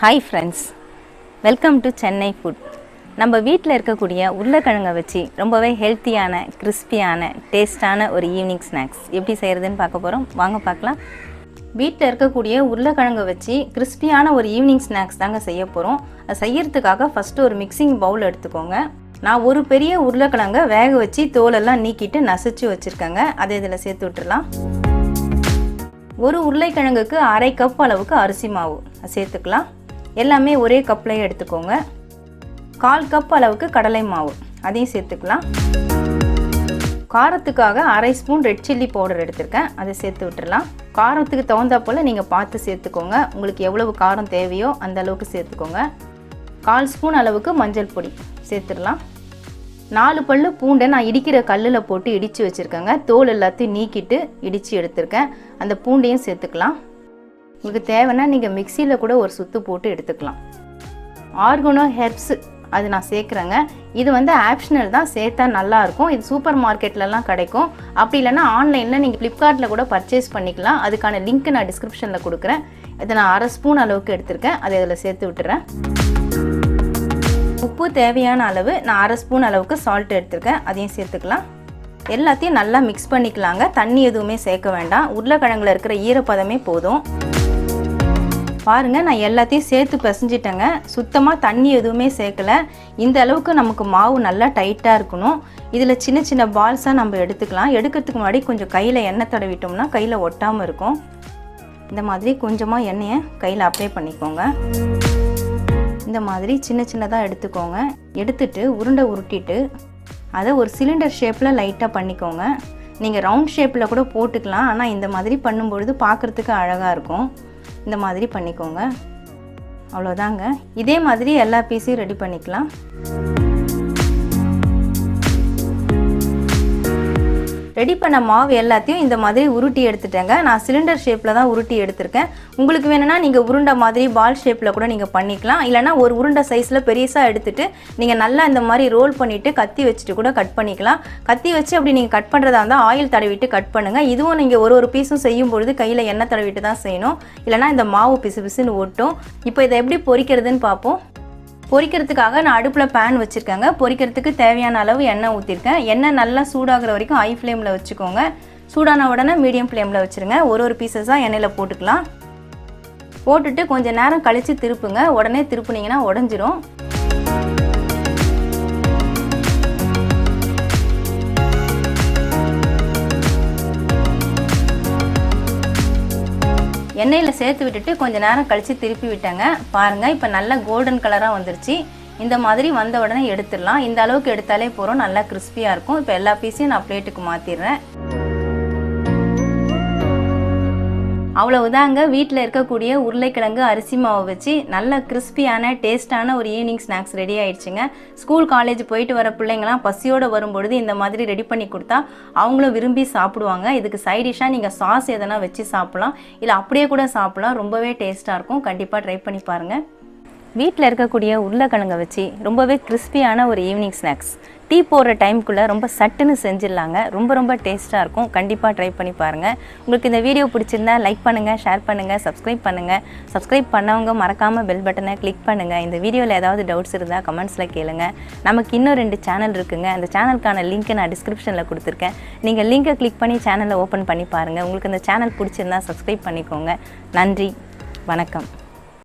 Hi friends, welcome to Chennai food. நம்ம வீட்டில் இருக்கக்கூடிய உருளைக்கிழங்கை வச்சு ரொம்பவே ஹெல்த்தியான, கிறிஸ்பியான, டேஸ்டான ஒரு ஈவினிங் ஸ்நாக்ஸ் எப்படி செய்கிறதுன்னு பார்க்க போகிறோம். வாங்க பார்க்கலாம். வீட்டில் இருக்கக்கூடிய உருளைக்கிழங்கை வச்சு கிறிஸ்பியான ஒரு ஈவினிங் ஸ்நாக்ஸ் தாங்க செய்ய போகிறோம். அது செய்யறதுக்காக ஃபஸ்ட்டு ஒரு மிக்சிங் பவுல் எடுத்துக்கோங்க. நான் ஒரு பெரிய உருளைக்கிழங்கை வேக வச்சு தோலெல்லாம் நீக்கிட்டு நசிச்சு வச்சுருக்கேங்க. அதை இதில் சேர்த்து விட்டுடலாம். ஒரு உருளைக்கிழங்குக்கு அரை கப் அளவுக்கு அரிசி மாவு சேர்த்துக்கலாம். எல்லாமே ஒரே கப்லேயே எடுத்துக்கோங்க. 1/4 கப் அளவுக்கு கடலை மாவு அதையும் சேர்த்துக்கலாம். காரத்துக்காக அரை ஸ்பூன் ரெட் சில்லி பவுடர் எடுத்திருக்கேன், அதை சேர்த்து விட்டுடலாம். காரத்துக்கு தகுந்தா போல் நீங்கள் பார்த்து சேர்த்துக்கோங்க. உங்களுக்கு எவ்வளவு காரம் தேவையோ அந்த அளவுக்கு சேர்த்துக்கோங்க. 1/4 ஸ்பூன் அளவுக்கு மஞ்சள் பொடி சேர்த்துடலாம். 4 பல்லு பூண்டை நான் இடிக்கிற கல்லில் போட்டு இடித்து வச்சுருக்கேங்க. தோல் எல்லாத்தையும் நீக்கிட்டு இடித்து எடுத்திருக்கேன். அந்த பூண்டையும் சேர்த்துக்கலாம். உங்களுக்கு தேவைன்னா நீங்கள் மிக்சியில் கூட ஒரு சுத்து போட்டு எடுத்துக்கலாம். ஆர்கனோ ஹெர்ப்ஸ் அது நான் சேர்க்குறேங்க. இது ஆப்ஷனல் தான், சேர்த்தா நல்லாயிருக்கும். இது சூப்பர் மார்க்கெட்லலாம் கிடைக்கும். அப்படி இல்லைன்னா ஆன்லைனில் நீங்கள் ஃப்ளிப்கார்ட்டில் கூட பர்ச்சேஸ் பண்ணிக்கலாம். அதுக்கான லிங்க் நான் டிஸ்கிரிப்ஷனில் கொடுக்குறேன். இதை நான் அரை ஸ்பூன் அளவுக்கு எடுத்திருக்கேன், அதை இதில் சேர்த்து விட்டுறேன். உப்பு தேவையான அளவு நான் அரை ஸ்பூன் அளவுக்கு சால்ட் எடுத்திருக்கேன், அதையும் சேர்த்துக்கலாம். எல்லாத்தையும் நல்லா மிக்ஸ் பண்ணிக்கலாங்க. தண்ணி எதுவுமே சேர்க்க வேண்டாம். உருளைக்கிழங்குல இருக்கிற ஈரப்பதமே போதும். பாருங்கள், நான் எல்லாத்தையும் சேர்த்து பிசைஞ்சிட்டேங்க. சுத்தமாக தண்ணி எதுவுமே சேர்க்கலை. இந்த அளவுக்கு நமக்கு மாவு நல்லா டைட்டாக இருக்கணும். இதில் சின்ன சின்ன பால்ஸாக நம்ம எடுத்துக்கலாம். எடுக்கிறதுக்கு முன்னாடி கொஞ்சம் கையில் எண்ணெய் தடவிட்டோம்னா கையில் ஒட்டாமல் இருக்கும். இந்த மாதிரி கொஞ்சமாக எண்ணெயை கையில் அப்ளை பண்ணிக்கோங்க. இந்த மாதிரி சின்ன சின்னதாக எடுத்துக்கோங்க. எடுத்துட்டு உருண்டை உருட்டிட்டு அதை ஒரு சிலிண்டர் ஷேப்பில் லைட்டாக பண்ணிக்கோங்க. நீங்கள் ரவுண்ட் ஷேப்பில் கூட போட்டுக்கலாம். ஆனால் இந்த மாதிரி பண்ணும்பொழுது பார்க்குறதுக்கு அழகாக இருக்கும். இந்த மாதிரி பண்ணிக்கோங்க. அவ்வளோதாங்க. இதே மாதிரி எல்லா பீஸையும் ரெடி பண்ணிக்கலாம். ரெடி பண்ண மாவு எல்லாத்தையும் இந்த மாதிரி உருட்டி எடுத்துட்டேங்க. நான் சிலிண்டர் ஷேப்பில் தான் உருட்டி எடுத்திருக்கேன். உங்களுக்கு வேணும்னா நீங்கள் உருண்டை மாதிரி பால் ஷேப்பில் கூட நீங்கள் பண்ணிக்கலாம். இல்லைனா ஒரு உருண்டை சைஸில் பெருசாக எடுத்துகிட்டு நீங்கள் நல்லா இந்த மாதிரி ரோல் பண்ணிவிட்டு கத்தி வச்சுட்டு கூட கட் பண்ணிக்கலாம். கத்தி வச்சு அப்படி நீங்கள் கட் பண்ணுறதா இருந்தால் ஆயில் தடவிட்டு கட் பண்ணுங்கள். இதுவும் நீங்கள் ஒரு பீஸும் செய்யும் பொழுது கையில் எண்ணெய் தடவிட்டு தான் செய்யணும். இல்லைனா இந்த மாவு பிசு பிசுன்னு ஓட்டும். இப்போ இதை எப்படி பொரிக்கிறதுன்னு பார்ப்போம். பொரிக்கிறதுக்காக நான் அடுப்பில் பேன் வச்சுருக்கேங்க. பொரிக்கிறதுக்கு தேவையான அளவு எண்ணெய் ஊற்றிருக்கேன். எண்ணெய் நல்லா சூடாகிற வரைக்கும் ஹை ஃப்ளேமில் வச்சுக்கோங்க. சூடான உடனே மீடியம் ஃப்ளேமில் வச்சுருங்க. ஒரு பீசஸாக எண்ணெயில் போட்டுக்கலாம். போட்டுட்டு கொஞ்சம் நேரம் கழித்து திருப்புங்க. உடனே திருப்புனீங்கன்னா உடஞ்சிரும். எண்ணெயில் சேர்த்து விட்டுட்டு கொஞ்சம் நேரம் கழித்து திருப்பி விட்டேங்க. பாருங்கள், இப்போ நல்லா கோல்டன் கலராக வந்துருச்சு. இந்த மாதிரி வந்த உடனே எடுத்துடலாம். இந்த அளவுக்கு எடுத்தாலே போகிறோம், நல்லா கிறிஸ்பியாக இருக்கும். இப்போ எல்லா பீஸையும் நான் பிளேட்டுக்கு மாற்றிடுறேன். அவ்வளவுதாங்க. வீட்டில் இருக்கக்கூடிய உருளைக்கிழங்கு அரிசி மாவை வச்சு நல்ல கிறிஸ்பியான டேஸ்டான ஒரு ஈவினிங் ஸ்நாக்ஸ் ரெடி ஆயிடுச்சுங்க. ஸ்கூல் காலேஜ் போயிட்டு வர பிள்ளைங்களாம் பசியோடு வரும்பொழுது இந்த மாதிரி ரெடி பண்ணி கொடுத்தா அவங்களும் விரும்பி சாப்பிடுவாங்க. இதுக்கு சைடிஷாக நீங்கள் சாஸ் எதனா வச்சு சாப்பிட்லாம், இல்லை அப்படியே கூட சாப்பிட்லாம். ரொம்பவே டேஸ்ட்டாக இருக்கும். கண்டிப்பாக ட்ரை பண்ணி பாருங்கள். வீட்டில் இருக்கக்கூடிய உருளைக்கிழங்கை வச்சு ரொம்பவே கிறிஸ்பியான ஒரு ஈவினிங் ஸ்நாக்ஸ் டீ போடுற டைமுக்குள்ளே ரொம்ப சட்டுன்னு செஞ்சிடலாங்க. ரொம்ப டேஸ்ட்டாக இருக்கும். கண்டிப்பாக ட்ரை பண்ணி பாருங்கள். உங்களுக்கு இந்த வீடியோ பிடிச்சிருந்தா லைக் பண்ணுங்கள், ஷேர் பண்ணுங்கள், சப்ஸ்கிரைப் பண்ணுங்கள். சப்ஸ்கிரைப் பண்ணவங்க மறக்காமல் பெல் பட்டனை கிளிக் பண்ணுங்கள். இந்த வீடியோவில் ஏதாவது டவுட்ஸ் இருந்தால் கமெண்ட்ஸில் கேளுங்க. நமக்கு இன்னும் 2 சேனல் இருக்குங்க. அந்த சேனலுக்கான லிங்க்கை நான் டிஸ்கிரிப்ஷனில் கொடுத்துருக்கேன். நீங்கள் லிங்கை கிளிக் பண்ணி சேனலை ஓப்பன் பண்ணி பாருங்கள். உங்களுக்கு இந்த சேனல் பிடிச்சிருந்தா சப்ஸ்கிரைப் பண்ணிக்கோங்க. நன்றி, வணக்கம்.